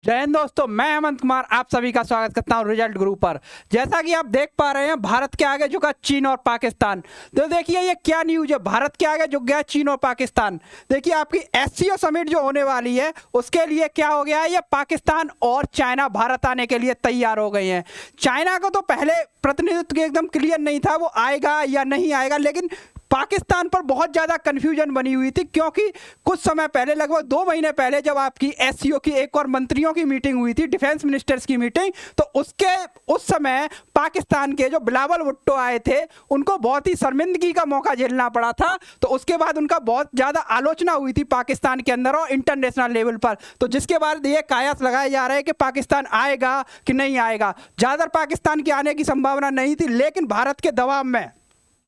जय हिंद दोस्तों, मैं हेमंत कुमार आप सभी का स्वागत करता हूं रिजल्ट गुरु पर। जैसा कि आप देख पा रहे हैं, भारत के आगे झुका चीन और पाकिस्तान। तो देखिए ये क्या न्यूज है, भारत के आगे झुक गया चीन और पाकिस्तान। देखिए आपकी एससीओ समिट जो होने वाली है उसके लिए क्या हो गया है, ये पाकिस्तान और चाइना भारत आने के लिए तैयार हो गए हैं। चाइना को तो पहले प्रतिनिधित्व एकदम क्लियर नहीं था वो आएगा या नहीं आएगा, लेकिन पाकिस्तान पर बहुत ज़्यादा कन्फ्यूजन बनी हुई थी, क्योंकि कुछ समय पहले लगभग 2 महीने पहले जब आपकी एससीओ की एक और मंत्रियों की मीटिंग हुई थी, डिफेंस मिनिस्टर्स की मीटिंग, तो उस समय पाकिस्तान के जो बिलावल भुट्टो आए थे उनको बहुत ही शर्मिंदगी का मौका झेलना पड़ा था। तो उसके बाद उनका बहुत ज़्यादा आलोचना हुई थी पाकिस्तान के अंदर और इंटरनेशनल लेवल पर। तो जिसके बाद ये कयास लगाया जा रहा है कि पाकिस्तान आएगा कि नहीं आएगा। ज़्यादातर पाकिस्तान के आने की संभावना नहीं थी, लेकिन भारत के दबाव में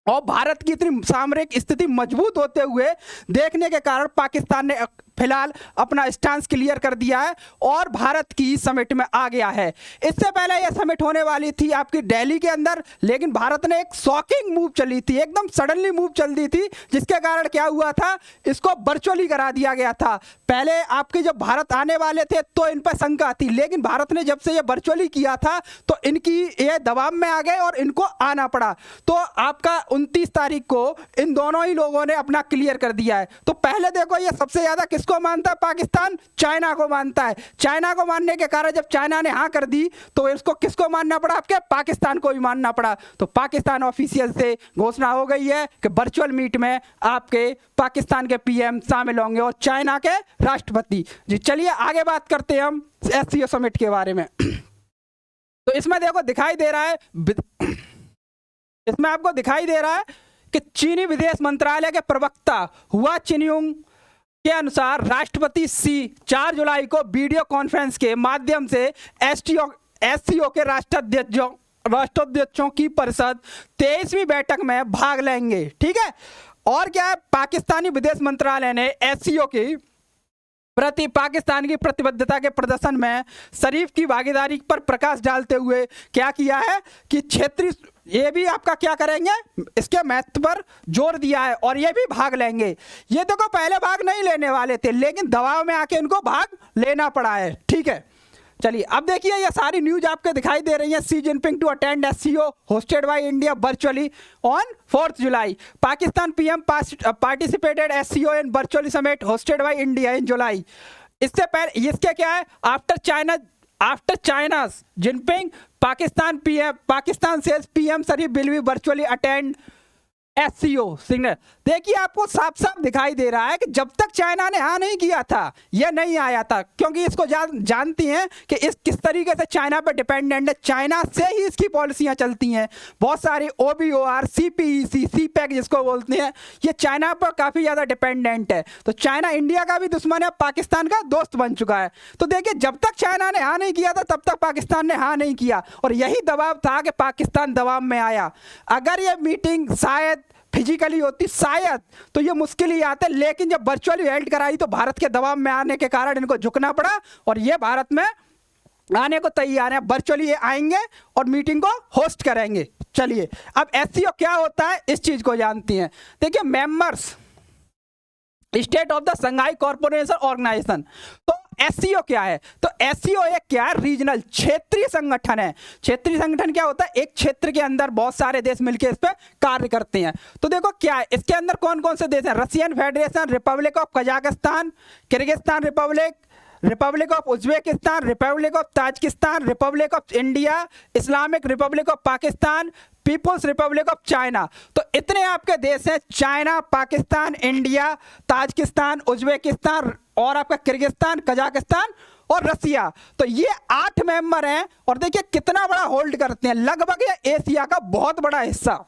और भारत की इतनी सामरिक स्थिति मजबूत होते हुए देखने के कारण पाकिस्तान ने फिलहाल अपना स्टांस क्लियर कर दिया है और भारत की समिट में आ गया है। इससे पहले यह समिट होने वाली थी आपकी दिल्ली के अंदर, लेकिन भारत ने एक शॉकिंग मूव चली थी, एकदम सडनली मूव चल दी थी, जिसके कारण क्या हुआ था, इसको वर्चुअली करा दिया गया था। पहले आपके जब भारत आने वाले थे तो इन पर शंका थी, लेकिन भारत ने जब से ये वर्चुअली किया था तो इनकी ये दबाव में आ गए और इनको आना पड़ा। तो आपका 29 तारीख को इन दोनों ही लोगों ने अपना क्लियर कर दिया है। तो पहले देखो, ये सबसे ज्यादा किसको मानता है पाकिस्तान? चाइना को मानता है। चाइना को मानने के कारण जब चाइना ने हाँ कर दी तो इसको किसको मानना पड़ा? आपके पाकिस्तान को भी मानना पड़ा। तो पाकिस्तान ऑफिशियल से घोषणा हो गई है कि वर्चुअल मीट में आपके पाकिस्तान के पीएम शामिल होंगे और चाइना के राष्ट्रपति जी। चलिए आगे बात करते हैं हम एससीओ समिट के बारे में। तो इसमें देखो दिखाई दे रहा है, इसमें आपको दिखाई दे रहा है कि चीनी विदेश मंत्रालय के प्रवक्ता हुआ चिन्युंग के अनुसार राष्ट्रपति सी 4 जुलाई को वीडियो कॉन्फ्रेंस के माध्यम से एससीओ के राष्ट्राध्यक्षों की परिषद 23वीं बैठक में भाग लेंगे। ठीक है, और क्या है, पाकिस्तानी विदेश मंत्रालय ने एससीओ की प्रति पाकिस्तान की प्रतिबद्धता के प्रदर्शन में शरीफ की भागीदारी पर प्रकाश डालते हुए क्या किया है कि क्षेत्रीय ये भी आपका क्या करेंगे, इसके महत्व पर जोर दिया है और ये भी भाग लेंगे। ये देखो पहले भाग नहीं लेने वाले थे, लेकिन दबाव में आके इनको भाग लेना पड़ा है। ठीक है, चलिए अब देखिए ये सारी न्यूज आपके दिखाई दे रही है। Xi Jinping to attend SCO hosted by India virtually on 4 July. Pakistan PM participated SCO in virtually summit hosted by India in July. इससे पहले इसके क्या है, after China Jinping Pakistan sales PM Sharif will be virtually attend SCO signal. देखिए आपको साफ साफ दिखाई दे रहा है कि जब तक चाइना ने हाँ नहीं किया था यह नहीं आया था, क्योंकि इसको जानती हैं कि इस किस तरीके से चाइना पर डिपेंडेंट है। चाइना से ही इसकी पॉलिसियां चलती हैं। बहुत सारी ओबीओआर, सीपीईसी, सीपैक जिसको बोलते हैं, ये चाइना पर काफ़ी ज़्यादा डिपेंडेंट है। तो चाइना इंडिया का भी दुश्मन है, पाकिस्तान का दोस्त बन चुका है। तो देखिए जब तक चाइना ने हाँ नहीं किया था तब तक पाकिस्तान ने हाँ नहीं किया, और यही दबाव था कि पाकिस्तान दबाव में आया। अगर ये मीटिंग शायद फिजिकली होती शायद तो ये मुश्किल ही आते, लेकिन जब वर्चुअली हेल्ड कराई तो भारत के दबाव में आने के कारण इनको झुकना पड़ा और ये भारत में आने को तैयार है। वर्चुअली ये आएंगे और मीटिंग को होस्ट करेंगे। चलिए अब एससीओ क्या होता है इस चीज को जानती हैं। देखिए members state of the Shanghai corporation organisation. तो एससीओ क्या है? तो एससीओ एक क्या है, रीजनल क्षेत्रीय संगठन है। क्षेत्रीय संगठन क्या होता है, एक क्षेत्र के अंदर बहुत सारे देश मिलकर इस पर कार्य करते हैं। तो देखो क्या है, इसके अंदर कौन कौन से देश हैं, Russian Federation, Republic of Kazakhstan, Kyrgyzstan Republic, Republic of Uzbekistan, Republic of Tajikistan, Republic of India, Islamic Republic of Pakistan, People's Republic of China. तो इतने आपके देश हैं, China, Pakistan, India, Tajikistan, Uzbekistan और आपका किर्गिस्तान, कजाकिस्तान और रसिया। तो ये 8 मेंबर हैं और देखिए कितना बड़ा होल्ड करते हैं, लगभग ये एशिया का बहुत बड़ा हिस्सा।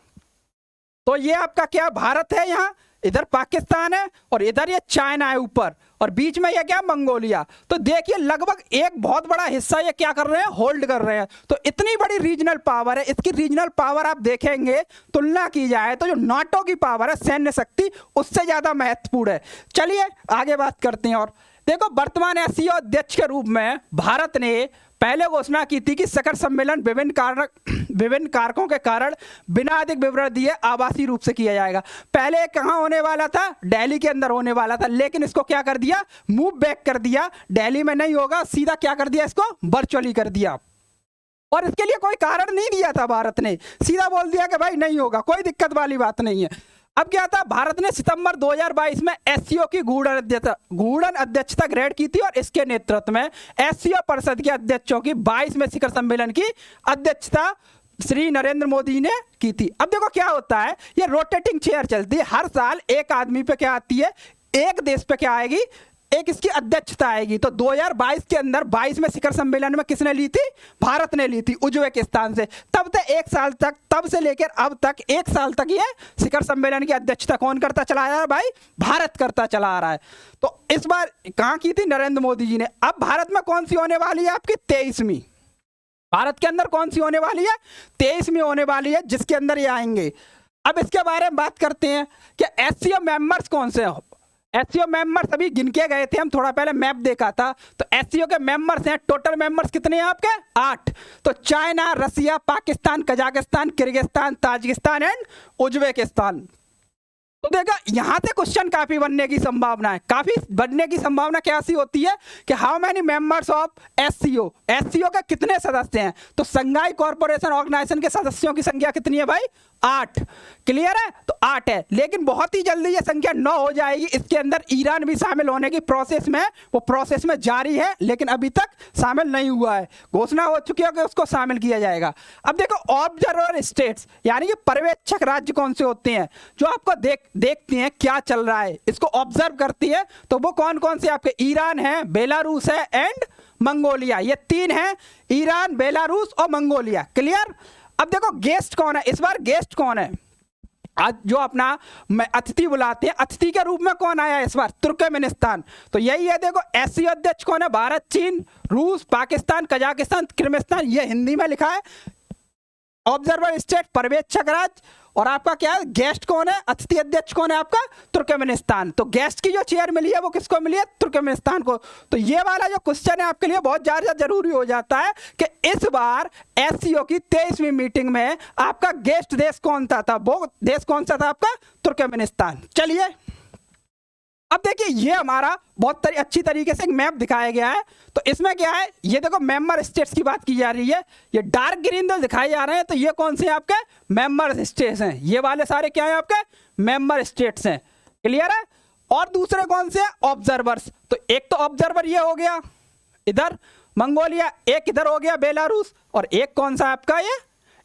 तो ये आपका क्या, भारत है यहाँ, इधर पाकिस्तान है और इधर ये चाइना है ऊपर, और बीच में ये क्या, मंगोलिया। तो देखिए लगभग एक बहुत बड़ा हिस्सा ये क्या कर रहे हैं, होल्ड कर रहे हैं। तो इतनी बड़ी रीजनल पावर है। इसकी रीजनल पावर आप देखेंगे, तुलना की जाए तो जो नाटो की पावर है, सैन्य शक्ति, उससे ज्यादा महत्वपूर्ण है। चलिए आगे बात करते हैं। और देखो वर्तमान एससीओ अध्यक्ष के रूप में भारत ने पहले घोषणा की थी कि शिखर सम्मेलन विभिन्न कारण विभिन्न कारकों के कारण बिना अधिक विवरण दिए आभासी रूप से किया जाएगा। पहले कहाँ होने वाला था, दिल्ली के अंदर होने वाला था, लेकिन इसको क्या कर दिया, मूव बैक कर दिया, दिल्ली में नहीं होगा, सीधा क्या कर दिया, इसको वर्चुअली कर दिया। और इसके लिए कोई कारण नहीं दिया था भारत ने, सीधा बोल दिया कि भाई नहीं होगा, कोई दिक्कत वाली बात नहीं है। अब क्या था, भारत ने सितंबर 2022 में एससीओ की गूढ़ अध्यक्षता ग्रहण की थी और इसके नेतृत्व में एससीओ परिषद के अध्यक्षों की 22वें शिखर सम्मेलन की अध्यक्षता श्री नरेंद्र मोदी ने की थी। अब देखो क्या होता है, ये रोटेटिंग चेयर चलती है, हर साल एक आदमी पे क्या आती है, एक देश पे क्या आएगी, एक इसकी अध्यक्षता आएगी। तो 2022 के अंदर 22वें शिखर सम्मेलन में किसने ली थी, भारत ने ली थी उज्बेकिस्तान से। तब से एक साल तक, तब से लेकर अब तक एक साल तक ये शिखर सम्मेलन की अध्यक्षता कौन करता चला आ रहा है, भाई भारत करता चला आ रहा है। तो इस बार कहाँ की थी, नरेंद्र मोदी जी ने। अब भारत में कौन सी होने वाली है, आपकी 23वीं, भारत के अंदर कौन सी होने वाली है, 23वीं होने वाली है, जिसके अंदर ये आएंगे। अब इसके बारे में बात करते हैं कि एससीओ मेंबर्स कौन से हैं। एससीओ मेंबर्स अभी गिन के गए थे हम, थोड़ा पहले मैप देखा था, तो एससीओ के मेंबर्स हैं, टोटल मेंबर्स कितने हैं आपके, 8। तो China, Russia, Pakistan, Kazakhstan, Kyrgyzstan, Tajikistan and Uzbekistan. तो देखा यहाँ से क्वेश्चन काफी बनने की संभावना है, काफी बनने की संभावना कैसी होती है कि how many members of SCO, SCO के कितने सदस्य हैं। तो संघाई कॉर्पोरेशन ऑर्गेनाइजेशन के सदस्यों की संख्या कितनी है भाई, 8। क्लियर है, तो 8 है, लेकिन बहुत ही जल्दी ये संख्या 9 हो जाएगी। इसके अंदर ईरान भी शामिल होने की प्रोसेस में, वो प्रोसेस में जारी है, लेकिन अभी तक शामिल नहीं हुआ है, घोषणा हो चुकी है कि उसको शामिल किया जाएगा। अब देखो ऑब्जर्वर स्टेट्स, यानी कि पर्यवेक्षक राज्य कौन से होते हैं, जो आपको देखते हैं क्या चल रहा है, इसको ऑब्जर्व करती है। तो वो कौन कौन से आपके, ईरान है, बेलारूस है एंड मंगोलिया, ये 3 है, ईरान, बेलारूस और मंगोलिया। क्लियर। अब देखो गेस्ट कौन है, इस बार गेस्ट कौन है, आज जो अपना अतिथि बुलाते हैं, अतिथि के रूप में कौन आया इस बार, तुर्कमेनिस्तान। तो यही है, देखो एससीओ अध्यक्ष कौन है, भारत, चीन, रूस, पाकिस्तान, कजाकिस्तान, किर्गिस्तान, ये हिंदी में लिखा है। ऑब्जर्वर स्टेट पर्यवेक्षक राज्य, और आपका क्या है, गेस्ट कौन है, अतिथि अध्यक्ष कौन है आपका, तुर्कमेनिस्तान। तो गेस्ट की जो चेयर मिली है वो किसको मिली है, तुर्कमेनिस्तान को। तो ये वाला जो क्वेश्चन है आपके लिए बहुत ज़्यादा जरूरी हो जाता है कि इस बार एससीओ की 23वीं मीटिंग में आपका गेस्ट देश कौन सा था, वो देश कौन सा था आपका, तुर्कमेनिस्तान। चलिए अब देखिए, ये हमारा बहुत अच्छी तरीके से एक मैप दिखाया गया है। तो इसमें क्या है, ये देखो मेंबर स्टेट्स की बात की जा रही है, ये डार्क ग्रीन जो दिखाए जा रहे हैं, तो ये कौन से आपके मेंबर स्टेट्स हैं, ये वाले सारे क्या है आपके मेंबर स्टेट्स हैं। क्लियर है। और दूसरे कौन से ऑब्जर्वर्स, तो एक तो ऑब्जर्वर ये हो गया इधर मंगोलिया, एक इधर हो गया बेलारूस, और एक कौन सा आपका ये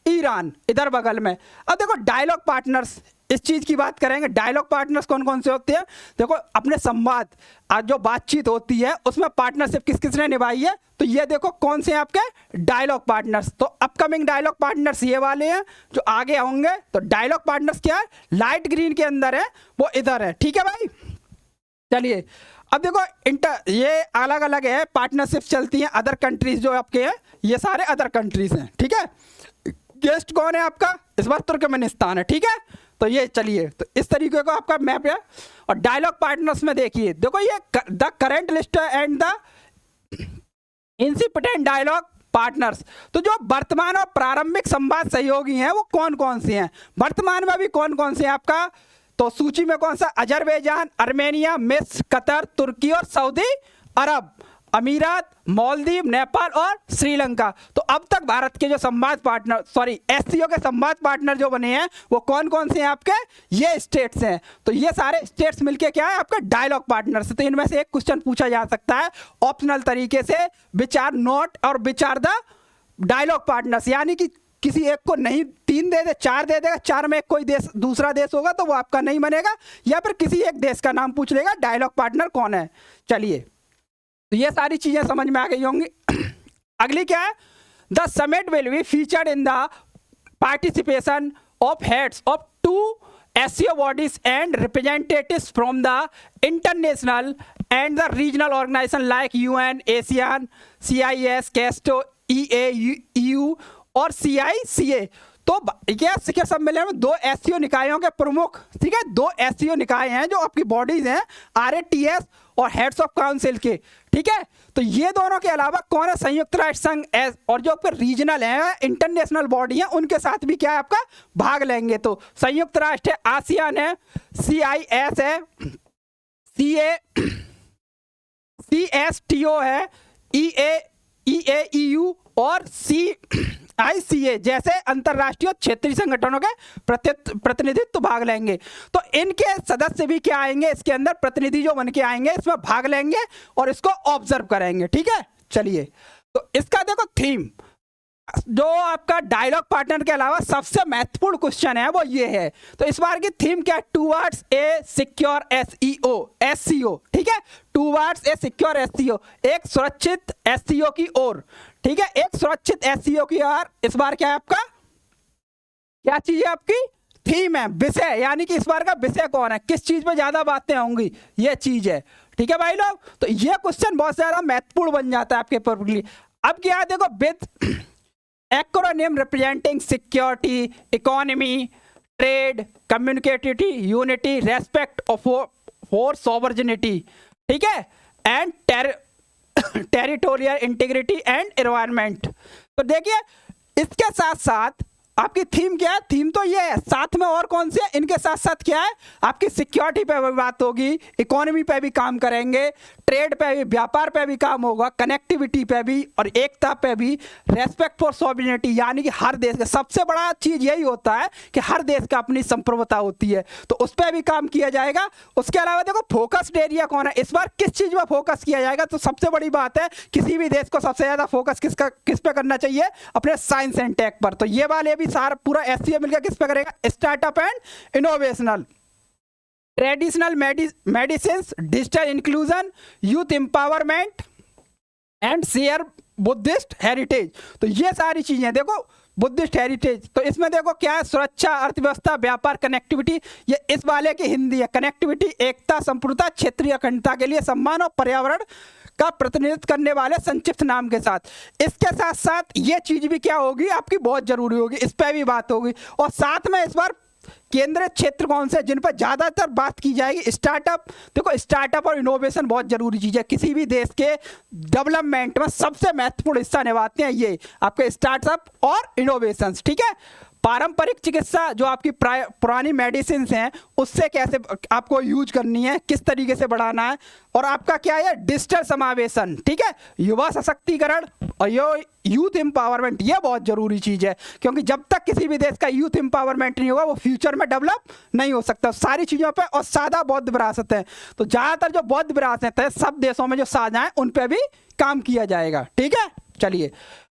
ईरान इधर बगल में। अब देखो डायलॉग पार्टनर्स, इस चीज की बात करेंगे, डायलॉग पार्टनर्स कौन कौन से होते हैं। देखो अपने संवाद, आज जो बातचीत होती है उसमें पार्टनरशिप किस किसने निभाई है, तो ये देखो कौन से आपके डायलॉग पार्टनर्स। तो अपकमिंग डायलॉग पार्टनर्स ये वाले हैं जो आगे होंगे। तो डायलॉग पार्टनर्स क्या है, लाइट ग्रीन के अंदर है, वो इधर है। ठीक है भाई। चलिए अब देखो ये अलग अलग है, पार्टनरशिप चलती हैं अदर कंट्रीज जो आपके हैं, ये सारे अदर कंट्रीज हैं। ठीक है। गेस्ट कौन है आपका, इस बार तुर्कमेनिस्तान है। ठीक है। तो ये चलिए, तो इस तरीके का आपका मैप है। और डायलॉग पार्टनर्स में देखिए, देखो ये the current list and the incipient dialogue partners. तो जो वर्तमान और प्रारंभिक संवाद सहयोगी हैं वो कौन कौन से हैं, वर्तमान में भी कौन कौन से हैं आपका। तो सूची में कौन सा, अजरबैजान, आर्मेनिया, मिस्र, कतर, तुर्की और सऊदी अरब, अमीरात, मालदीव, नेपाल और श्रीलंका। तो अब तक भारत के जो संवाद पार्टनर, एससीओ के संवाद पार्टनर जो बने हैं वो कौन कौन से हैं आपके, ये स्टेट्स हैं। तो ये सारे स्टेट्स मिलके क्या है आपका डायलॉग पार्टनर्स। तो इनमें से एक क्वेश्चन पूछा जा सकता है ऑप्शनल तरीके से, विच are not or which are the dialogue partners, यानी कि किसी एक को नहीं 3 दे दे, 4 दे देगा, 4 में एक कोई देश दूसरा देश होगा तो वो आपका नहीं बनेगा, या फिर किसी एक देश का नाम पूछ लेगा डायलॉग पार्टनर कौन है। चलिए तो ये सारी चीजें समझ में आ गई होंगी। अगली क्या है, the summit will be featured in the participation of heads of 2 SCO bodies and representatives from the international and the regional organization like UN, ASEAN, CIS, CASTO, EAU और CICA। तो क्या शिखर सम्मेलन में 2 SCO निकायों के प्रमुख, ठीक है, 2 SCO निकाय हैं जो आपकी बॉडीज हैं, RATS और हेड्स ऑफ काउंसिल के। ठीक है। तो ये दोनों के अलावा कौन है, संयुक्त राष्ट्र संघ और जो फिर रीजनल है इंटरनेशनल बॉडी है उनके साथ भी क्या है आपका भाग लेंगे। तो संयुक्त राष्ट्र है, आसियान है, CIS है, CSTO है, EAEU और CICA जैसे अंतरराष्ट्रीय क्षेत्रीय संगठनों के प्रतिनिधित्व भाग लेंगे। तो इनके सदस्य भी क्या आएंगे इसके अंदर, प्रतिनिधि जो बन के आएंगे इसमें भाग लेंगे और इसको ऑब्जर्व करेंगे। ठीक है, चलिए तो इसका देखो थीम, जो आपका डायलॉग पार्टनर के अलावा सबसे महत्वपूर्ण क्वेश्चन है वो ये है। तो इस बार की थीम क्या है, टूवर्ड्स ए सिक्योर SCO। ठीक है, टूवर्ड्स ए सिक्योर SCO, एक सुरक्षित SCO की ओर। ठीक है, एक सुरक्षित SCO की ओर इस बार क्या है आपका, क्या चीज है आपकी थीम है, विषय, यानी कि इस बार का विषय कौन है, किस चीज पे ज्यादा बातें होंगी, ये चीज है। ठीक है भाई लोग, तो ये क्वेश्चन बहुत ज्यादा महत्वपूर्ण बन जाता है आपके पेपर के लिए। अब क्या है देखो, with acronym representing security, economy, trade, community, unity, respect for sovereignty, ठीक है, and territorial integrity and environment। तो देखिए इसके साथ साथ आपकी थीम क्या है, थीम तो ये है, साथ में और कौन सी है, इनके साथ साथ क्या है आपकी सिक्योरिटी पे भी बात होगी, इकोनॉमी पे भी काम करेंगे, ट्रेड पे भी, व्यापार पे भी काम होगा, कनेक्टिविटी पे भी और एकता पे भी, रेस्पेक्ट फॉर सॉवरेनिटी, यानी कि हर देश का सबसे बड़ा चीज यही होता है कि हर देश का अपनी संप्रभुता होती है, तो उस पर भी काम किया जाएगा। उसके अलावा देखो फोकस्ड एरिया कौन है, इस बार किस चीज में फोकस किया जाएगा, तो सबसे बड़ी बात है किसी भी देश को सबसे ज्यादा फोकस किस पे करना चाहिए, अपने साइंस एंड टेक पर। तो ये वाले भी सारा पूरा SCO मिलकर किस पे करेगा, startup and innovational, traditional medicine, digital inclusion, youth empowerment and share Buddhist heritage. तो ये सारी चीजें देखो, बुद्धिस्ट हेरिटेज, तो इसमें देखो क्या है, सुरक्षा, अर्थव्यवस्था, व्यापार, कनेक्टिविटी, ये इस वाले की हिंदी है, कनेक्टिविटी, एकता, संप्रभुता, क्षेत्रीय अखंडता के लिए सम्मान और पर्यावरण का प्रतिनिधित्व करने वाले संक्षिप्त नाम के साथ। इसके साथ साथ ये चीज भी क्या होगी आपकी बहुत जरूरी होगी, इस पर भी बात होगी। और साथ में इस बार केंद्रीय क्षेत्र कौन से जिन पर ज्यादातर बात की जाएगी, स्टार्टअप। देखो स्टार्टअप और इनोवेशन बहुत जरूरी चीज है, किसी भी देश के डेवलपमेंट में सबसे महत्वपूर्ण हिस्सा निभाते हैं ये आपके स्टार्टअप और इनोवेशन। ठीक है, पारंपरिक चिकित्सा जो आपकी पुरानी मेडिसिन हैं उससे कैसे आपको यूज करनी है, किस तरीके से बढ़ाना है, और आपका क्या है डिजिटल समावेशन। ठीक है, युवा सशक्तिकरण और यूथ एम्पावरमेंट, ये बहुत जरूरी चीज है, क्योंकि जब तक किसी भी देश का यूथ एम्पावरमेंट नहीं होगा वो फ्यूचर में डेवलप नहीं हो सकता सारी चीजों पे। और सादा बौद्ध विरासत है, तो ज्यादातर जो बौद्ध विरासत है सब देशों में जो साझा है उन पे भी काम किया जाएगा। ठीक है, चलिए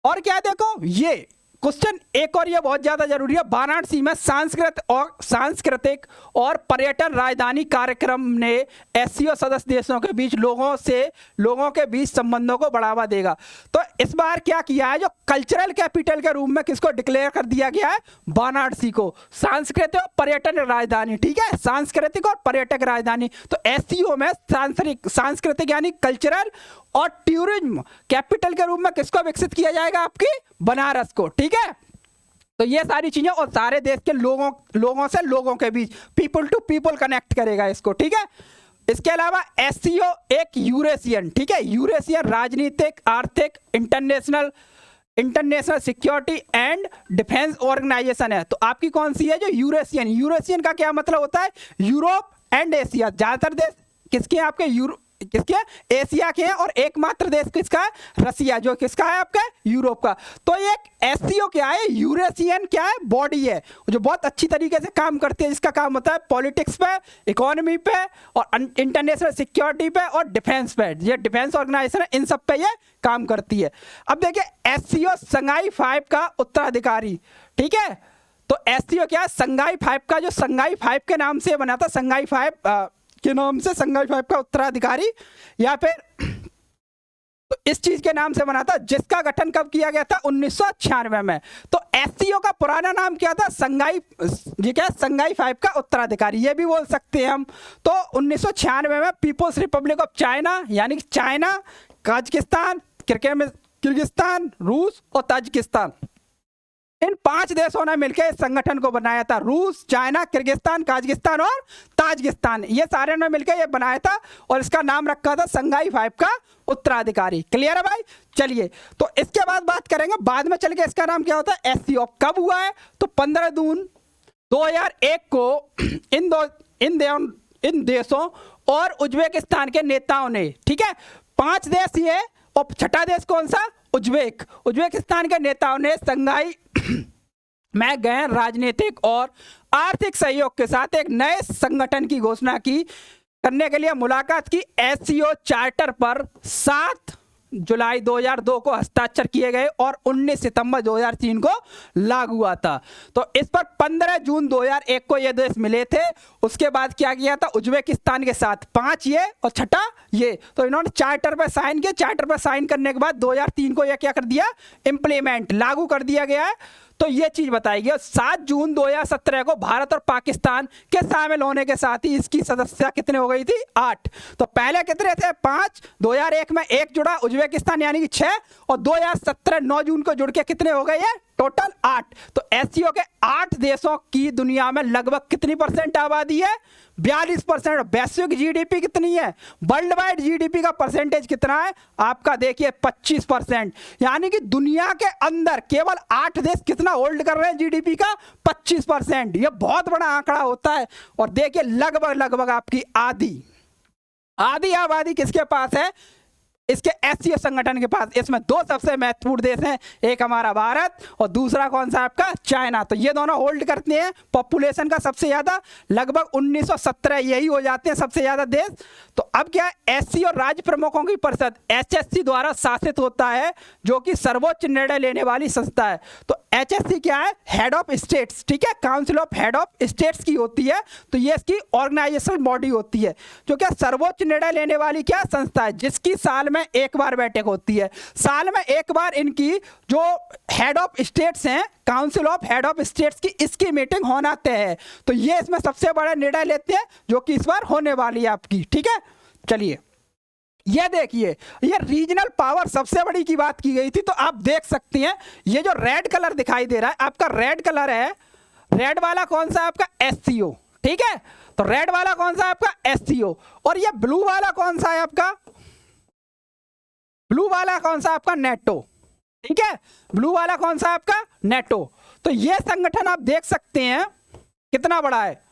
और क्या देखो, ये क्वेश्चन एक और ये बहुत ज्यादा जरूरी है, वाराणसी में सांस्कृतिक और पर्यटन राजधानी कार्यक्रम ने SCO सदस्य देशों के बीच लोगों के बीच संबंधों को बढ़ावा देगा। तो इस बार क्या किया है, जो कल्चरल कैपिटल के रूप में किसको डिक्लेयर कर दिया गया है, वाराणसी को सांस्कृतिक और पर्यटन राजधानी। ठीक है, सांस्कृतिक और पर्यटक राजधानी। तो SCO में सांस्कृतिक यानी कल्चरल और टूरिज्म कैपिटल के रूप में किसको विकसित किया जाएगा, आपकी बनारस को। ठीक है, तो ये सारी चीजें और सारे देश के लोगों से लोगों के बीच पीपल टू पीपल कनेक्ट करेगा इसको। ठीक है, इसके अलावा SCO एक यूरेशियन, ठीक है, यूरेशियन राजनीतिक, आर्थिक, international security and defence organisation है। तो आपकी कौन सी है, जो यूरेशियन का क्या मतलब होता है, यूरोप एंड एशिया। ज्यादातर देश किसके हैं आपके किसके एशिया के हैं, और एकमात्र देश किसका है, रसिया, जो किसका है आपका यूरोप का। तो एक SCO क्या है, यूरेशियन क्या है बॉडी है, जो बहुत अच्छी तरीके से काम करती है, जिसका काम होता है पॉलिटिक्स पे, इकोनॉमी पे और इंटरनेशनल सिक्योरिटी पे और डिफेंस पे। ये डिफेंस ऑर्गेनाइजेशन है, इन सब पे ये काम करती है। अब देखिए SCO संघाई 5 का उत्तराधिकारी। ठीक है, तो SCO क्या है, संघाई 5 का, जो संघाई 5 के नाम से बना था, संघाई 5 के नाम से संघाई 5 का उत्तराधिकारी, या फिर तो इस चीज के नाम से बना था, जिसका गठन कब किया गया था, 1996 में। तो SCO का पुराना नाम क्या था, संघाई 5 का उत्तराधिकारी, ये भी बोल सकते हैं हम। तो 1996 में पीपुल्स रिपब्लिक ऑफ चाइना, यानी चाइना, कजाकिस्तान, किर्गिस्तान, रूस और ताजिकिस्तान, इन 5 देशों ने मिलकर इस संगठन को बनाया था। रूस, चाइना, किर्गिस्तान, काजाकिस्तान और ताजिकिस्तान, ये सारे ने मिलकर ये बनाया था और इसका नाम रखा था शंघाई 5 का उत्तराधिकारी। क्लियर है भाई? चलिए, तो इसके बाद बात करेंगे, बाद में चल के इसका नाम क्या होता है, एससीओ। कब हुआ है? तो 15 जून 2001 को इन देशों और उज्बेकिस्तान के नेताओं ने, ठीक है, 5 देश ये और छठा देश कौन सा, उज्बेकिस्तान के नेताओं ने शंघाई में गैर राजनीतिक और आर्थिक सहयोग के साथ एक नए संगठन की घोषणा की करने के लिए मुलाकात की। एससीओ चार्टर पर 7 जुलाई 2002 को हस्ताक्षर किए गए और 19 सितंबर 2003 को लागू हुआ था। तो इस पर 15 जून 2001 को ये देश मिले थे। उसके बाद क्या किया था, उज्बेकिस्तान के साथ 5 ये और छठा ये, तो इन्होंने चार्टर पर साइन किया। चार्टर पर साइन करने के बाद 2003 को यह क्या कर दिया, इम्प्लीमेंट, लागू कर दिया गया है। तो ये चीज बताई गई। 7 जून 2017 को भारत और पाकिस्तान के शामिल होने के साथ ही इसकी सदस्यता कितने हो गई थी, 8। तो पहले कितने थे, 5, 2001 में 1 जुड़ा उज्बेकिस्तान यानी कि 6, और 2017 9 जून को जुड़ के कितने हो गए, टोटल 8। तो एससीओ के 8 देशों की दुनिया में लगभग कितनी % आबादी है, 42%। वैश्विक जीडीपी कितनी है, वर्ल्ड वाइड जीडीपी का परसेंटेज कितना है आपका, देखिए 25%। यानी कि दुनिया के अंदर केवल 8 देश कितना होल्ड कर रहे हैं जीडीपी का, 25%। ये बहुत बड़ा आंकड़ा होता है। और देखिए लगभग आपकी आधी आबादी किसके पास है, इसके एससीओ संगठन के पास। इसमें 2 सबसे महत्वपूर्ण देश हैं, एक हमारा भारत और दूसरा कौन सा आपका, चाइना। तो ये दोनों होल्ड करते हैं पॉपुलेशन का सबसे ज्यादा, लगभग 1917 यही हो जाते हैं सबसे ज्यादा देश। तो अब क्या है, एससीओ राज्य प्रमुखों की परिषद एचएससी द्वारा शासित होता है, जो कि सर्वोच्च निर्णय लेने वाली संस्था है। तो एचएससी क्या है, हेड ऑफ स्टेट्स, ठीक है, council of head of states की होती है। तो ये इसकी ऑर्गेनाइजेशनल बॉडी होती है, जो क्या सर्वोच्च निर्णय लेने वाली क्या संस्था है, जिसकी साल में एक बार बैठक होती है। साल में एक बार इनकी जो हेड ऑफ स्टेट्स हैं, council of head of states की, इसकी मीटिंग होना तय है। तो ये इसमें सबसे बड़ा निर्णय लेते हैं, जो कि इस बार होने वाली है आपकी, ठीक है। चलिए ये देखिए, ये रीजनल पावर सबसे बड़ी की बात की गई थी। तो आप देख सकते हैं, ये जो रेड कलर दिखाई दे रहा है आपका, रेड कलर है, रेड वाला कौन सा आपका, एससीओ, ठीक है। तो रेड वाला कौन सा आपका, एससीओ, और ये ब्लू वाला कौन सा है आपका, ब्लू वाला कौन सा आपका, नेटो, ठीक है। ब्लू वाला कौन सा आपका, नेटो। तो ये संगठन आप देख सकते हैं कितना बड़ा है।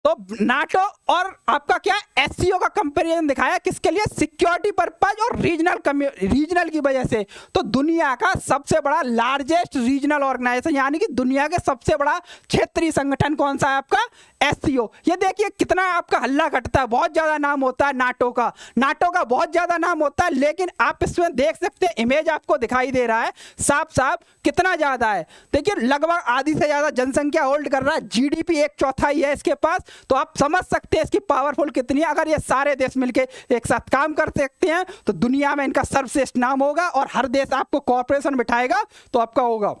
तो नाटो और आपका क्या, एससीओ का कंपैरिजन दिखाया किसके लिए, सिक्योरिटी पर्पज और रीजनल की वजह से। तो दुनिया का सबसे बड़ा लार्जेस्ट रीजनल ऑर्गेनाइजेशन, यानी कि दुनिया के सबसे बड़ा क्षेत्रीय संगठन कौन सा है आपका, एससीओ। ये देखिए कितना आपका हल्ला कटता है, बहुत ज्यादा नाम होता है नाटो का बहुत ज्यादा नाम होता है। लेकिन आप इसमें देख सकते हैं, इमेज आपको दिखाई दे रहा है साफ साफ कितना ज्यादा है। देखिए लगभग आधी से ज्यादा जनसंख्या होल्ड कर रहा है, जीडीपी 1/4 है इसके पास। तो आप समझ सकते हैं इसकी पावरफुल कितनी है। अगर ये सारे देश मिलकर एक साथ काम कर सकते हैं तो दुनिया में इनका सर्वश्रेष्ठ नाम होगा, और हर देश आपको कॉर्पोरेशन बिठाएगा तो आपका होगा।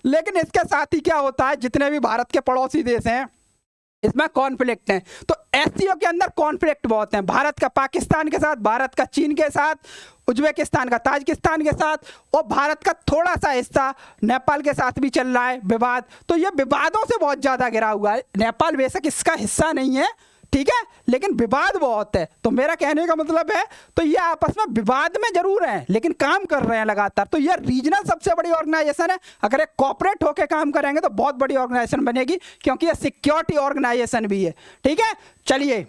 लेकिन इसके साथ ही क्या होता है, जितने भी भारत के पड़ोसी देश हैं इसमें कॉन्फ्लिक्ट है। तो एससीओ के अंदर कॉन्फ्लिक्ट बहुत हैं, भारत का पाकिस्तान के साथ, भारत का चीन के साथ, उज्बेकिस्तान का ताजिकिस्तान के साथ, और भारत का थोड़ा सा हिस्सा नेपाल के साथ भी चल रहा है विवाद। तो ये विवादों से बहुत ज़्यादा घिरा हुआ है। नेपाल बेशक इसका हिस्सा नहीं है, ठीक है, लेकिन विवाद बहुत है। तो मेरा कहने का मतलब है, तो ये आपस में विवाद में जरूर हैं लेकिन काम कर रहे हैं लगातार। तो ये रीजनल सबसे बड़ी ऑर्गेनाइजेशन है। अगर एक कॉर्पोरेट होकर काम करेंगे तो बहुत बड़ी ऑर्गेनाइजेशन बनेगी, क्योंकि ये सिक्योरिटी ऑर्गेनाइजेशन भी है, ठीक है। चलिए,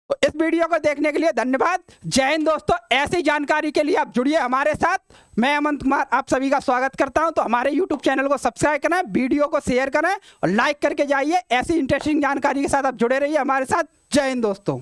तो इस वीडियो को देखने के लिए धन्यवाद। जय हिंद दोस्तों। ऐसी जानकारी के लिए आप जुड़िए हमारे साथ। मैं अमन कुमार आप सभी का स्वागत करता हूं। तो हमारे YouTube चैनल को सब्सक्राइब करें, वीडियो को शेयर करें और लाइक करके जाइए। ऐसी इंटरेस्टिंग जानकारी के साथ आप जुड़े रहिए हमारे साथ। जय हिंद दोस्तों।